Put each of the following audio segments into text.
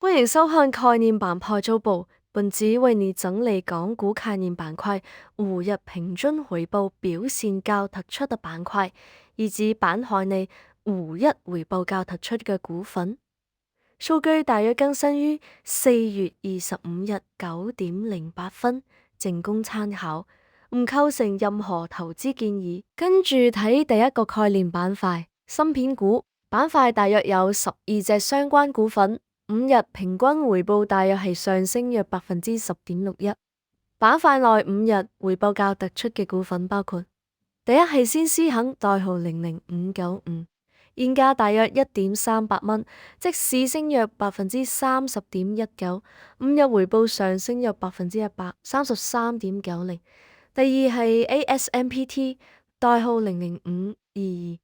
歡迎收看概念板塊週報，本集為你整理港股概念板塊5日平均回報表現較突出的板塊，以及板塊內5日回報較突出嘅股份。數據大約更新於4月25日9:08，僅供參考，唔構成任何投資建議。跟住睇第一個概念板塊，芯片股板塊大約有12隻相關股份。5日平均回報大約係上升約10.61%。板塊內5日回報較突出嘅股份包括：第一係先施肯，代號00595，現價大約1.38蚊，即市升約30.19%，5日回報上升約100%，33.90。第二係 ASMPT，代號00522。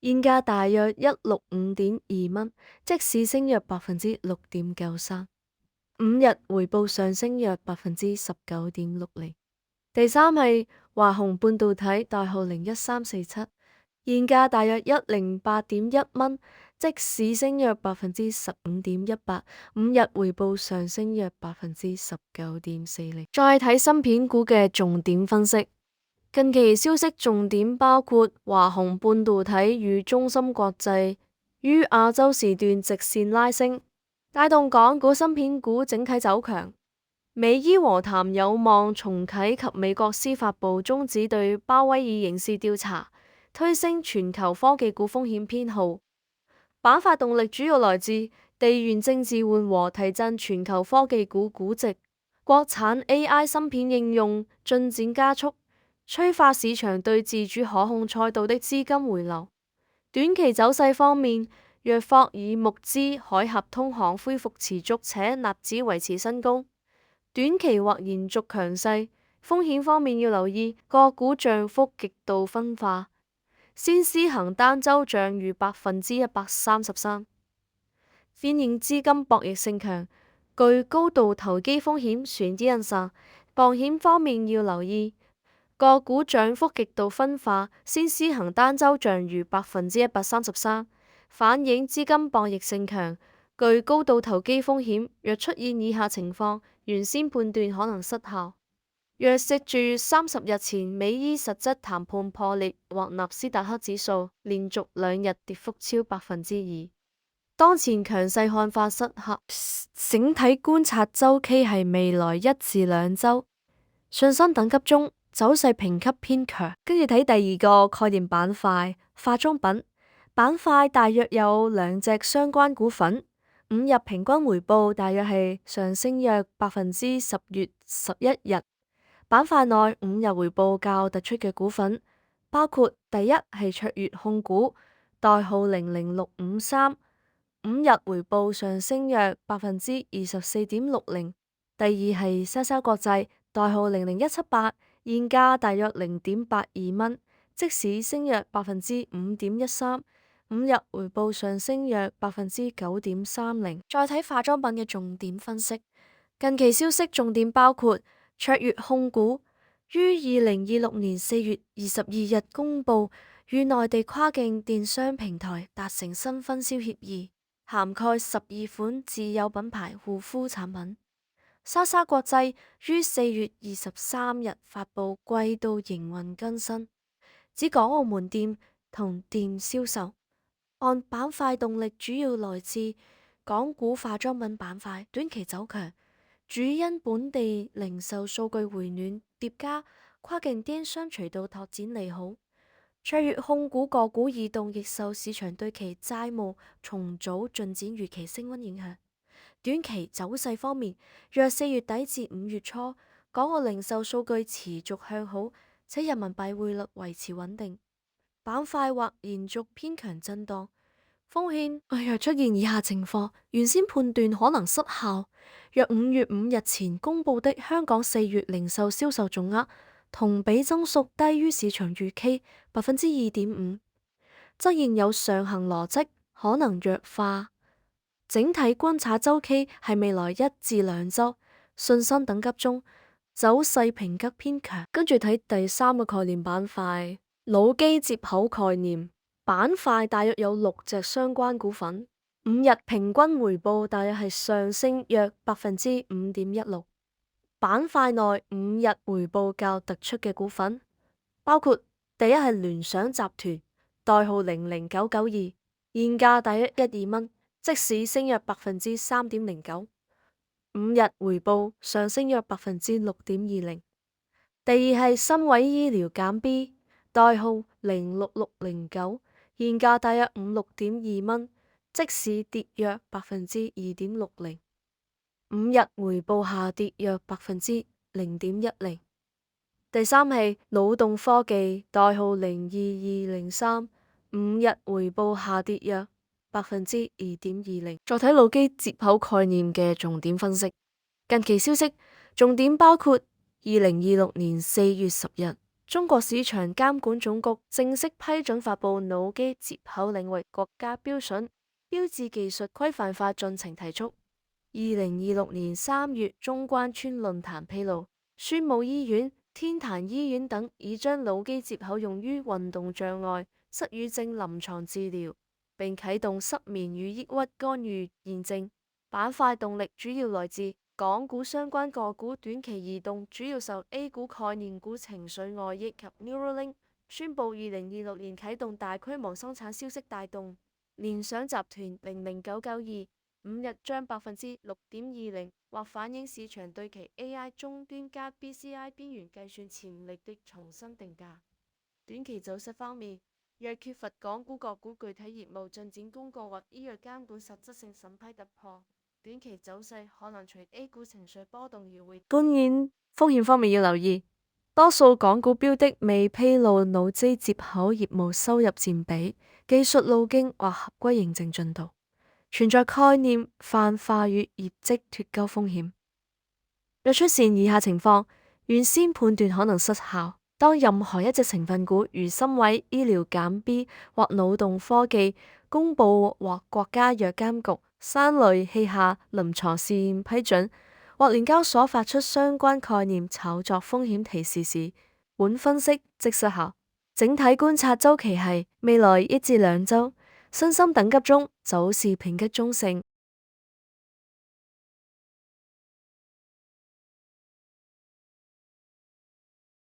現價大約165.2蚊，即市升約6.93%，5日回報上升約19.60%。第三係華虹半導體，代號01347，現價大約108.1蚊，即市升約15.18%，5日回報上升約19.40%。再睇芯片股嘅重點分析。近期消息重點包括華虹半導體與中芯國際於亞洲時段直線拉升，帶動港股芯片股整體走強。美伊和談有望重啟及美國司法部終止對鮑威爾刑事調查，推升全球科技股風險偏好。板塊動力主要來自地緣政治緩和提振全球科技股估值，國產 AI 芯片應用進展加速，催化市場對自主可控賽道的資金回流。短期走勢方面，若霍爾木茲海峽通航恢復持續且納指維持新高，短期或延續強勢。風險方面要留意個股漲幅極度分化，先施行單周漲逾133%，反映資金博弈性強，具高度投機風險，選啲人殺。防險方面要留意個股漲幅極度分化，先施行單周漲逾133%，反映資金博弈性強，具高度投機風險。若出現以下情況，原先判斷可能失效。若食住30日前美伊實質談判破裂或納斯達克指數連續2日跌幅超2%，當前強勢看法失效，整體觀察週期係未來1至2週，信心等級中。走勢評級偏強。跟住睇第二個概念板塊，化妝品板塊大約有2隻相關股份，5日平均回報大約係上升約10%。月11日板塊內5日回報較突出嘅股份包括：第一係卓越控股，代號00653，5日回報上升約24.60%。第二係莎莎國際，代號00178。現價大約0.82蚊，即使升約5.13%，5日回報上升約9.30%。再睇化妝品嘅重點分析，近期消息重點包括卓越控股於2026年4月22日公佈與內地跨境電商平台達成新分銷協議，涵蓋12款自有品牌護膚產品。莎莎國際於4月23日發佈季度營運更新，指港澳門店同店銷售按板塊動力主要來自港股化妝品板塊短期走強，主因本地零售數據回暖疊加跨境電商渠道拓展利好。卓越控股個股異動亦受市場對其債務重組進展預期升溫影響。短期走勢方面，若4月底至5月初，港澳零售數據持續向好，且人民幣匯率維持穩定，板塊或延續偏強震盪。風險若出現以下情況，原先判斷可能失效。若5月5日前公佈的香港4月零售銷售總額同比增速低於市場預期2.5%，則現有上行邏輯，可能弱化。整體觀察週期係未來1至2週，信心等級中，走勢評級偏強。跟住睇第三個概念板塊，腦機接口概念板塊大約有6隻相關股份5日平均回報大約係上升約5.16%。板塊內5日回報較突出嘅股份，包括第一係聯想集團，代號00992，現價大約12蚊，即市升約3.09%，5日回報上升約6.20%。第二係新偉醫療減 B， 代號06609，現價大約56.2蚊，即市跌約2.60%，5日回報下跌約0.10%。第三係腦動科技，代號02203，5日回報下跌約2.20%。再睇腦機接口概念嘅重點分析，近期消息重點包括2026年4月10日，中國市場監管總局正式批准發布腦機接口領域國家標準，標誌技術規範化進程提速。2026年3月，中關村論壇披露，宣武醫院、天壇醫院等已將腦機接口用於運動障礙、失語症臨床治療，並啟動失眠與抑鬱干預驗證。板塊動力主要來自港股相關個股短期移動，主要受 A 股概念股情緒外溢及 Neuralink 宣布2026年啟動大規模生產消息帶動。聯想集團00992，5日漲6.20%，或反映市場對其 AI 終端加 BCI 邊緣計算潛力的重新定價。短期走勢方面，若缺乏港股個股具體業務進展公告或醫藥監管實質性審批突破，短期走勢可能隨 A 股情緒波動而回。觀念風險方面要留意，多數港股標的未披露腦機接口業務收入佔比、技術路徑或合規認證進度，存在概念泛化與業績脫鈎風險。若出現以下情況，原先判斷可能失效。當任何一隻成分股如深偉醫療減 B 或腦動科技公佈或國家藥監局三類器械臨床試驗批准，或聯交所發出相關概念炒作風險提示時，本分析即失效。整體觀察週期係未來1至2週，身心等級中走勢評級中性。